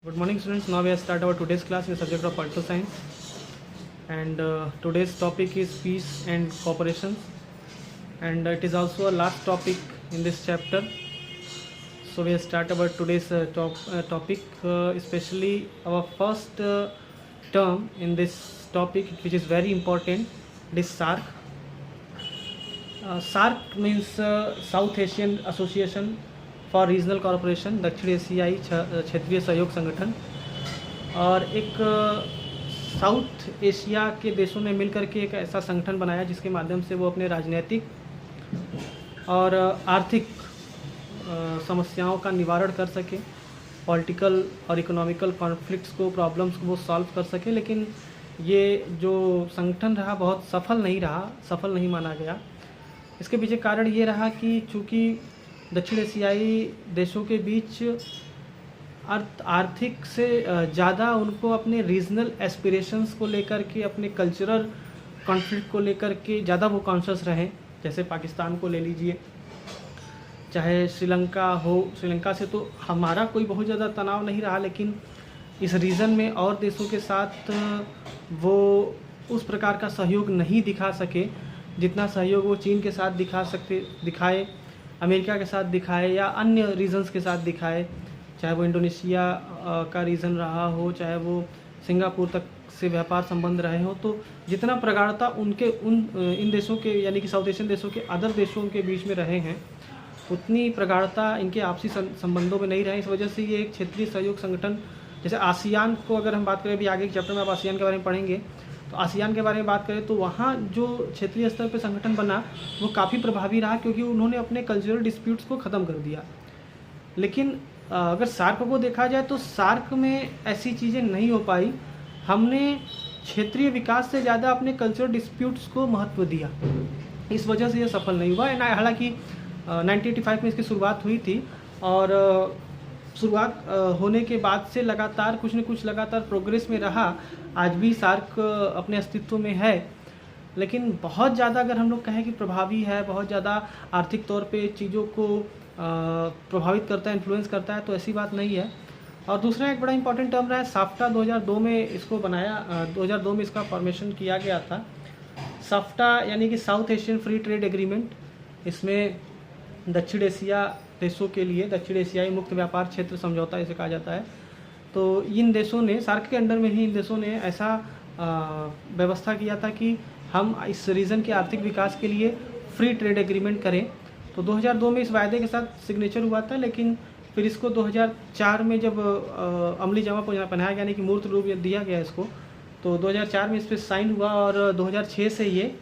Good morning students. Now we have start our today's class in the subject of political science, and today's topic is peace and cooperation, and it is also a last topic in this chapter. So we have start about today's topic, especially our first term in this topic, which is very important. It is SAARC. SAARC means South Asian Association for regional corporation, दक्षिण एशियाई क्षेत्रीय सहयोग संगठन, और एक south Asia के देशों ने मिलकर के एक ऐसा संगठन बनाया जिसके माध्यम से वो अपने राजनीतिक और आर्थिक समस्याओं का निवारण कर सके, पॉलिटिकल और इकोनॉमिकल कॉन्फ्लिक्ट्स को, प्रॉब्लम्स को वो सॉल्व कर सके। लेकिन ये जो संगठन रहा बहुत सफल नहीं माना गया। इसके पीछे कारण ये रहा कि चूँकि दक्षिण एशियाई देशों के बीच आर्थिक से ज़्यादा उनको अपने रीजनल एस्पिरेशंस को लेकर के, अपने कल्चरल कॉन्फ्लिक्ट को लेकर के ज़्यादा वो कॉन्शियस रहें। जैसे पाकिस्तान को ले लीजिए, चाहे श्रीलंका हो, श्रीलंका से तो हमारा कोई बहुत ज़्यादा तनाव नहीं रहा, लेकिन इस रीजन में और देशों के साथ वो उस प्रकार का सहयोग नहीं दिखा सके जितना सहयोग वो चीन के साथ दिखाए, अमेरिका के साथ दिखाए या अन्य रीजन्स के साथ दिखाए, चाहे वो इंडोनेशिया का रीजन रहा हो, चाहे वो सिंगापुर तक से व्यापार संबंध रहे हो। तो जितना प्रगाढ़ता इन देशों के यानी कि साउथ एशियन देशों के अदर देशों के बीच में रहे हैं, उतनी प्रगाढ़ता इनके आपसी संबंधों में नहीं रहे। इस वजह से ये एक क्षेत्रीय सहयोग संगठन, जैसे आसियान को अगर हम बात करें, अभी आगे के चैप्टर में आप आसियान के बारे में पढ़ेंगे, तो आसियान के बारे में बात करें तो वहाँ जो क्षेत्रीय स्तर पर संगठन बना वो काफ़ी प्रभावी रहा, क्योंकि उन्होंने अपने कल्चरल डिस्प्यूट्स को ख़त्म कर दिया। लेकिन अगर सार्क को देखा जाए तो सार्क में ऐसी चीज़ें नहीं हो पाई। हमने क्षेत्रीय विकास से ज़्यादा अपने कल्चरल डिस्प्यूट्स को महत्व दिया, इस वजह से ये सफल नहीं हुआ। हालांकि 1985 में इसकी शुरुआत हुई थी, और शुरुआत होने के बाद से लगातार कुछ न कुछ प्रोग्रेस में रहा। आज भी सार्क अपने अस्तित्व में है, लेकिन बहुत ज़्यादा अगर हम लोग कहें कि प्रभावी है, बहुत ज़्यादा आर्थिक तौर पे चीज़ों को प्रभावित करता है, इन्फ्लुएंस करता है, तो ऐसी बात नहीं है। और दूसरा एक बड़ा इंपॉर्टेंट टर्म रहा है साफ्टा। 2002 में इसको बनाया, 2002 में इसका फॉर्मेशन किया गया था। साफ्टा यानी कि south Asian free trade agreement. इसमें दक्षिण एशिया देशों के लिए दक्षिण एशियाई मुक्त व्यापार क्षेत्र समझौता इसे कहा जाता है। तो इन देशों ने, सार्क के अंडर में ही इन देशों ने ऐसा व्यवस्था किया था कि हम इस रीजन के आर्थिक विकास के लिए फ्री ट्रेड एग्रीमेंट करें। तो 2002 में इस वायदे के साथ सिग्नेचर हुआ था, लेकिन फिर इसको 2004 में जब अमली जामा पहनाया गया, यानी कि मूर्त रूप दिया गया इसको, तो 2004 में इस पर साइन हुआ और 2006 से ये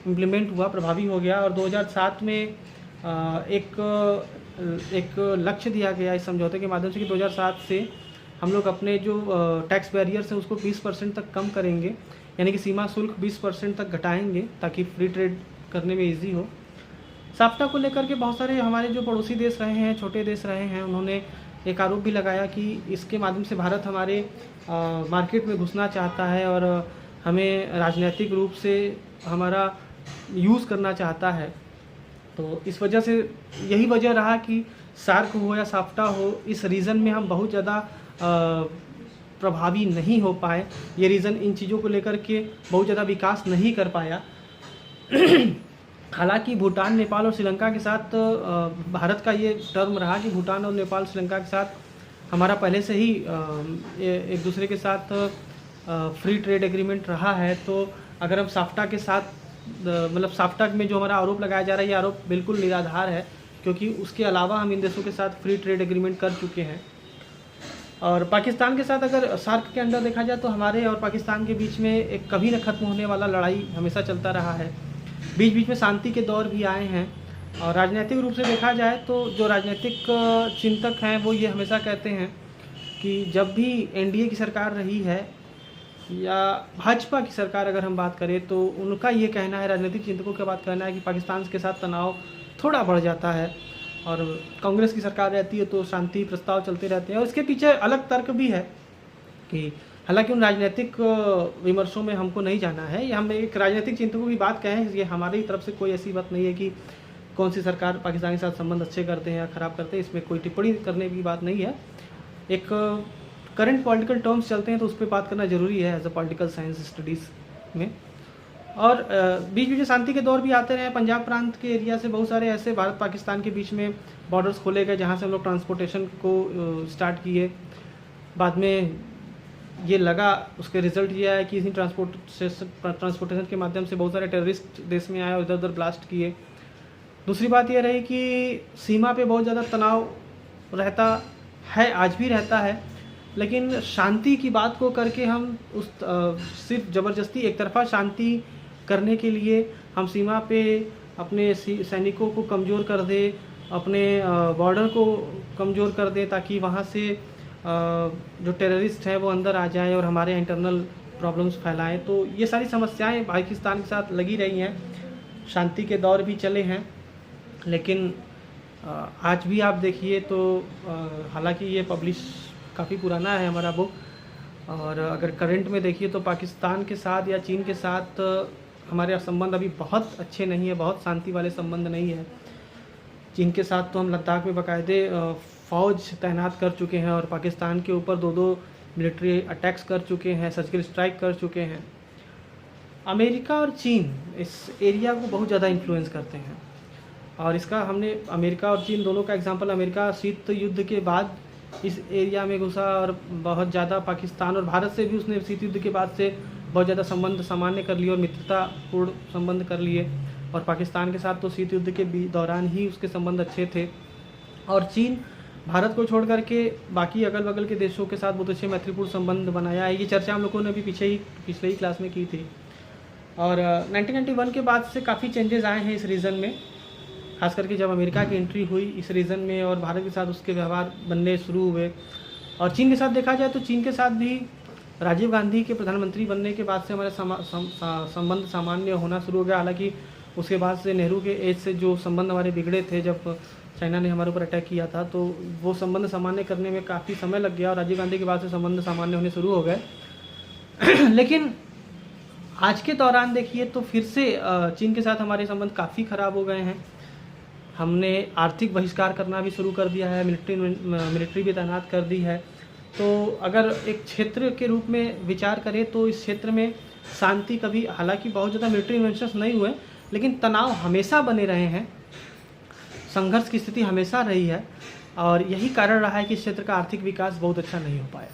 इम्प्लीमेंट हुआ, प्रभावी हो गया। और 2007 में एक लक्ष्य दिया गया इस समझौते के माध्यम से कि 2007 से हम लोग अपने जो टैक्स बैरियर्स हैं उसको 20% तक कम करेंगे, यानी कि सीमा शुल्क 20% तक घटाएंगे ताकि फ्री ट्रेड करने में इजी हो। साफ्टा को लेकर के बहुत सारे हमारे जो पड़ोसी देश रहे हैं, छोटे देश रहे हैं, उन्होंने एक आरोप भी लगाया कि इसके माध्यम से भारत हमारे मार्केट में घुसना चाहता है और हमें राजनीतिक रूप से हमारा यूज़ करना चाहता है। तो इस वजह से यही वजह रहा कि सार्क हो या साफ्टा हो, इस रीज़न में हम बहुत ज़्यादा प्रभावी नहीं हो पाए। ये रीज़न इन चीज़ों को लेकर के बहुत ज़्यादा विकास नहीं कर पाया। हालांकि भूटान, नेपाल और श्रीलंका के साथ भारत का ये टर्म रहा कि भूटान और नेपाल, श्रीलंका के साथ हमारा पहले से ही एक दूसरे के साथ फ्री ट्रेड एग्रीमेंट रहा है। तो अगर हम साफ्टा के साथ मतलब साफ्टा में जो हमारा आरोप लगाया जा रहा है, ये आरोप बिल्कुल निराधार है, क्योंकि उसके अलावा हम इन देशों के साथ फ्री ट्रेड एग्रीमेंट कर चुके हैं। और पाकिस्तान के साथ अगर सार्क के अंदर देखा जाए तो हमारे और पाकिस्तान के बीच में एक कभी न ख़त्म होने वाला लड़ाई हमेशा चलता रहा है। बीच बीच में शांति के दौर भी आए हैं। और राजनीतिक रूप से देखा जाए तो जो राजनीतिक चिंतक हैं वो ये हमेशा कहते हैं कि जब भी एनडीए की सरकार रही है या भाजपा की सरकार अगर हम बात करें, तो उनका ये कहना है, राजनीतिक चिंतकों का बात कहना है कि पाकिस्तान के साथ तनाव थोड़ा बढ़ जाता है, और कांग्रेस की सरकार रहती है तो शांति प्रस्ताव चलते रहते हैं। और इसके पीछे अलग तर्क भी है कि हालांकि उन राजनीतिक विमर्शों में हमको नहीं जाना है, ये हम एक राजनीतिक चिंतकों की बात कहें, ये हमारी तरफ से कोई ऐसी बात नहीं है कि कौन सी सरकार पाकिस्तान के साथ संबंध अच्छे करते हैं या ख़राब करते हैं, इसमें कोई टिप्पणी करने की बात नहीं है। एक करंट पॉलिटिकल टर्म्स चलते हैं तो उस पर बात करना ज़रूरी है as a political science studies में। और बीच बीच में शांति के दौर भी आते रहे। पंजाब प्रांत के एरिया से बहुत सारे ऐसे भारत पाकिस्तान के बीच में बॉर्डर्स खोले गए जहाँ से हम लोग ट्रांसपोर्टेशन को स्टार्ट किए। बाद में ये लगा, उसके रिजल्ट ये आया कि इसी ट्रांसपोर्टेशन के माध्यम से बहुत सारे टेररिस्ट देश में आए और इधर उधर ब्लास्ट किए। दूसरी बात ये रही कि सीमा पे बहुत ज़्यादा तनाव रहता है, आज भी रहता है, लेकिन शांति की बात को करके हम उस सिर्फ ज़बरदस्ती एक तरफा शांति करने के लिए हम सीमा पे अपने सैनिकों को कमज़ोर कर दें, अपने बॉर्डर को कमज़ोर कर दें ताकि वहाँ से जो टेररिस्ट हैं वो अंदर आ जाएं और हमारे इंटरनल प्रॉब्लम्स फैलाएं। तो ये सारी समस्याएं पाकिस्तान के साथ लगी रही हैं। शांति के दौर भी चले हैं, लेकिन आज भी आप देखिए तो हालांकि ये पब्लिश काफ़ी पुराना है हमारा बुक, और अगर करंट में देखिए तो पाकिस्तान के साथ या चीन के साथ हमारे संबंध अभी बहुत अच्छे नहीं है, बहुत शांति वाले संबंध नहीं है। चीन के साथ तो हम लद्दाख में बाकायदे फ़ौज तैनात कर चुके हैं और पाकिस्तान के ऊपर दो मिलिट्री अटैक्स कर चुके हैं, सर्जिकल स्ट्राइक कर चुके हैं। अमेरिका और चीन इस एरिया को बहुत ज़्यादा इन्फ्लुएंस करते हैं, और इसका हमने अमेरिका और चीन दोनों का एग्जांपल, अमेरिका शीत युद्ध के बाद इस एरिया में घुसा और बहुत ज़्यादा पाकिस्तान और भारत से भी उसने शीत युद्ध के बाद से बहुत ज़्यादा संबंध सामान्य कर लिए और मित्रतापूर्ण संबंध कर लिए। और पाकिस्तान के साथ तो शीत युद्ध के दौरान ही उसके संबंध अच्छे थे। और चीन भारत को छोड़ करके बाकी अगल बगल के देशों के साथ बहुत अच्छे मैत्रीपूर्ण संबंध बनाया है। ये चर्चा हम लोगों ने अभी पिछले ही क्लास में की थी। और 1991 के बाद से काफ़ी चेंजेस आए हैं इस रीजन में, खास करके जब अमेरिका की एंट्री हुई इस रीजन में और भारत के साथ उसके व्यवहार बनने शुरू हुए। और चीन के साथ देखा जाए तो चीन के साथ भी राजीव गांधी के प्रधानमंत्री बनने के बाद से हमारे संबंध सामान्य होना शुरू हो गया। हालांकि उसके बाद से नेहरू के एज से जो संबंध हमारे बिगड़े थे, जब चाइना ने हमारे ऊपर अटैक किया था, तो वो संबंध सामान्य करने में काफ़ी समय लग गया और राजीव गांधी के बाद से संबंध सामान्य होने शुरू हो गए। लेकिन आज के दौरान देखिए तो फिर से चीन के साथ हमारे संबंध काफ़ी ख़राब हो गए हैं। हमने आर्थिक बहिष्कार करना भी शुरू कर दिया है, मिलिट्री भी तैनात कर दी है। तो अगर एक क्षेत्र के रूप में विचार करें तो इस क्षेत्र में शांति कभी, हालांकि बहुत ज़्यादा मिलिट्री इन्वेंशंस नहीं हुए, लेकिन तनाव हमेशा बने रहे हैं, संघर्ष की स्थिति हमेशा रही है, और यही कारण रहा है कि इस क्षेत्र का आर्थिक विकास बहुत अच्छा नहीं हो पाया।